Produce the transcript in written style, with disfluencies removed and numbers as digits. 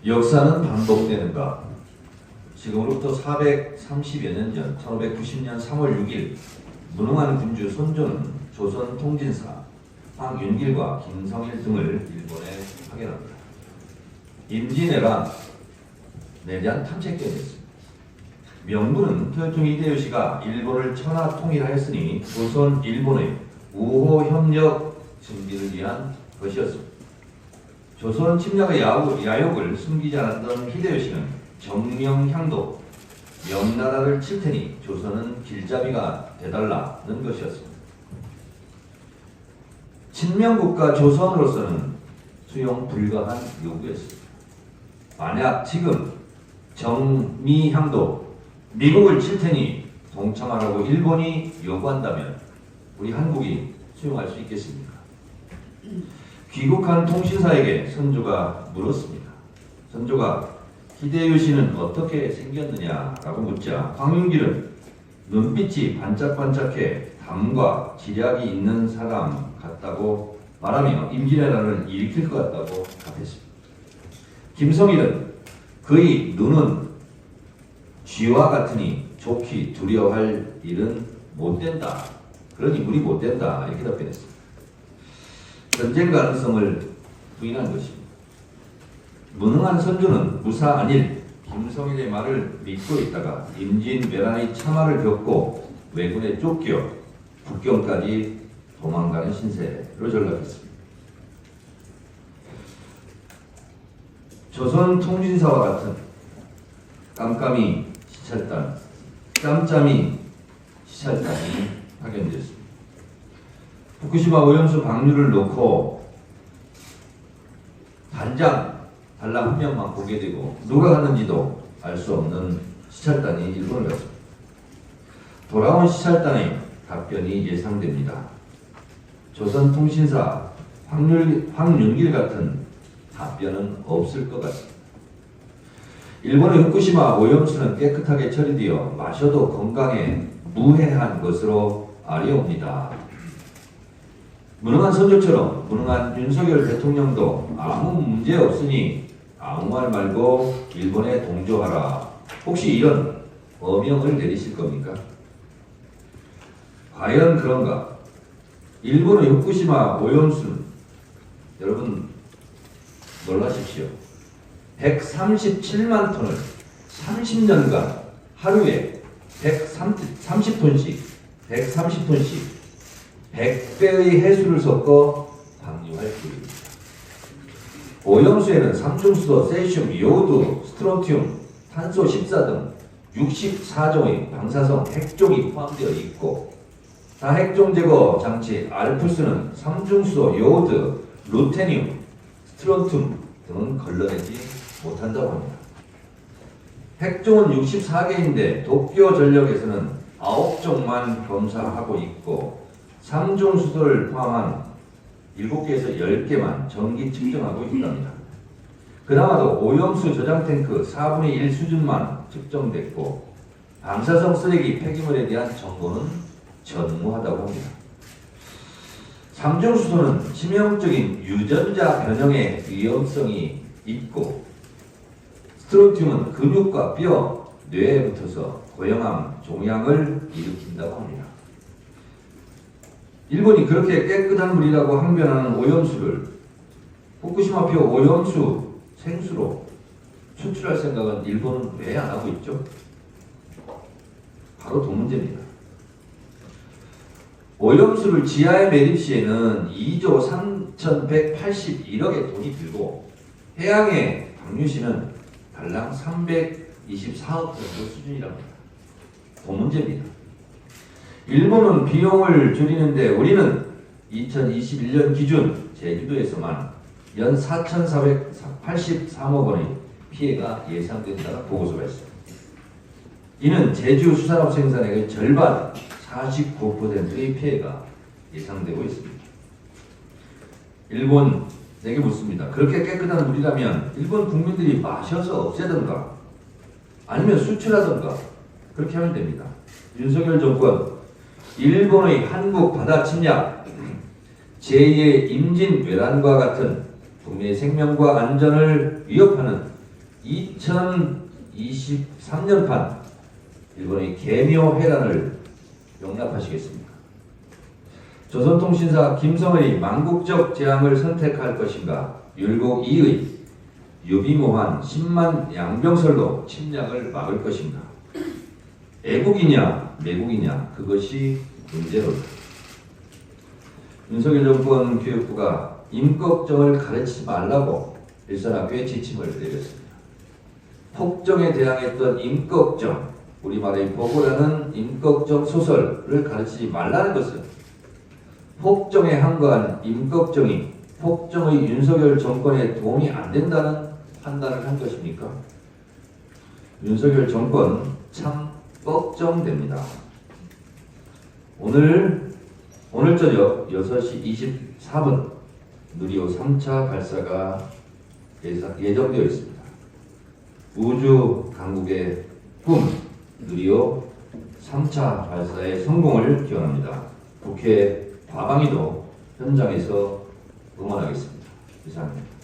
역사는 반복되는가? 지금으로부터 430여 년 전 1590년 3월 6일 무능한 군주 손조는 조선 통진사 황윤길과 김성일 등을 일본에 파견합니다. 임진왜란 내대한 탐색견이었습니다. 명분은 토요토미 히데요시가 일본을 천하 통일하였으니 조선 일본의 우호 협력 증진을 위한 것이었습니다. 조선 침략의 야욕을 숨기지 않았던 히데요시는 정명향도 명나라를 칠 테니 조선은 길잡이가 되달라는 것이었습니다. 친명국가 조선으로서는 수용 불가한 요구였습니다. 만약 지금 정미향도 미국을 칠 테니 동참하라고 일본이 요구한다면 우리 한국이 수용할 수 있겠습니까? 귀국한 통신사에게 선조가 물었습니다. 선조가 히데요시는 어떻게 생겼느냐라고 묻자 황윤길은 눈빛이 반짝반짝해 담과 지략이 있는 사람 같다고 말하며 임진왜란을 일으킬 것 같다고 답했습니다. 김성일은 그의 눈은 쥐와 같으니 좋기 두려워할 일은 못된다. 그러니 물이 못된다. 이렇게 답변했습니다. 전쟁 가능성을 부인한 것입니다. 무능한 선조는 무사 안일 김성일의 말을 믿고 있다가 임진왜란의 참화를 겪고 왜군에 쫓겨 북경까지 도망가는 신세로 전락했습니다. 조선 통진사와 같은 깜깜이 시찰단, 짬짬이 시찰단이 파견되었습니다. 후쿠시마 오염수 방류를 놓고 달랑 한 명만 보게 되고 누가 갔는지도 알 수 없는 시찰단이 일본을 갔습니다. 돌아온 시찰단의 답변이 예상됩니다. 조선통신사 황윤길 같은 답변은 없을 것 같습니다. 일본의 후쿠시마 오염수는 깨끗하게 처리되어 마셔도 건강에 무해한 것으로 알려옵니다. 무능한 선조처럼 무능한 윤석열 대통령도 아무 문제 없으니 아무 말 말고 일본에 동조하라. 혹시 이런 어명을 내리실 겁니까? 과연 그런가? 일본의 후쿠시마 오염수는 여러분 놀라십시오. 137만 톤을 30년간 하루에 130톤씩 100배의 해수를 섞어 방류할 계획입니다. 오염수에는 삼중수소, 세슘, 요오드, 스트론튬, 탄소 14 등 64종의 방사성 핵종이 포함되어 있고 다핵종 제거 장치 알프스는 삼중수소, 요오드, 루테늄, 스트론튬 등은 걸러내지 못한다고 합니다. 핵종은 64개인데 도쿄 전력에서는 9종만 검사하고 있고 삼중수소를 포함한 7개에서 10개만 정기 측정하고 있답니다. 그나마도 오염수 저장 탱크 4분의 1 수준만 측정됐고 방사성 쓰레기 폐기물에 대한 정보는 전무하다고 합니다. 삼중수소는 치명적인 유전자 변형의 위험성이 있고 스트론튬은 근육과 뼈, 뇌에 붙어서 고형암, 종양을 일으킨다고 합니다. 일본이 그렇게 깨끗한 물이라고 항변하는 오염수를 후쿠시마표 오염수 생수로 수출할 생각은 일본은 왜 안 하고 있죠? 바로 돈 문제입니다. 오염수를 지하에 매립 시에는 2조 3,181억의 돈이 들고 해양에 방류 시는 달랑 324억 정도 수준이랍니다. 돈 문제입니다. 일본은 비용을 줄이는데 우리는 2021년 기준 제주도에서만 연 4,483억 원의 피해가 예상된다는 보고서가 있습니다. 이는 제주 수산업 생산액의 절반 49%의 피해가 예상되고 있습니다. 일본에게 묻습니다. 그렇게 깨끗한 물이라면 일본 국민들이 마셔서 없애든가 아니면 수출하든가 그렇게 하면 됩니다. 윤석열 정권 일본의 한국 바다 침략, 제2의 임진왜란과 같은 국민의 생명과 안전을 위협하는 2023년판 일본의 개묘해란을 용납하시겠습니까? 조선통신사 김성은이 망국적 재앙을 선택할 것인가? 율곡 2의 유비무한 10만 양병설로 침략을 막을 것인가? 애국이냐 매국이냐 그것이 문제로다. 윤석열 정권 교육부가 임꺽정을 가르치지 말라고 일선학교에 지침을 내렸습니다. 폭정에 대항했던 임꺽정, 우리말의 보고라는 임꺽정 소설을 가르치지 말라는 것은 폭정에 항거한 임꺽정이 폭정의 윤석열 정권에 도움이 안 된다는 판단을 한 것입니까? 윤석열 정권 참 꺽정됩니다. 오늘 저녁 6시 24분 누리호 3차 발사가 예정되어 있습니다. 우주 강국의 꿈 누리호 3차 발사의 성공을 기원합니다. 국회 과방위도 현장에서 응원하겠습니다. 이상입니다.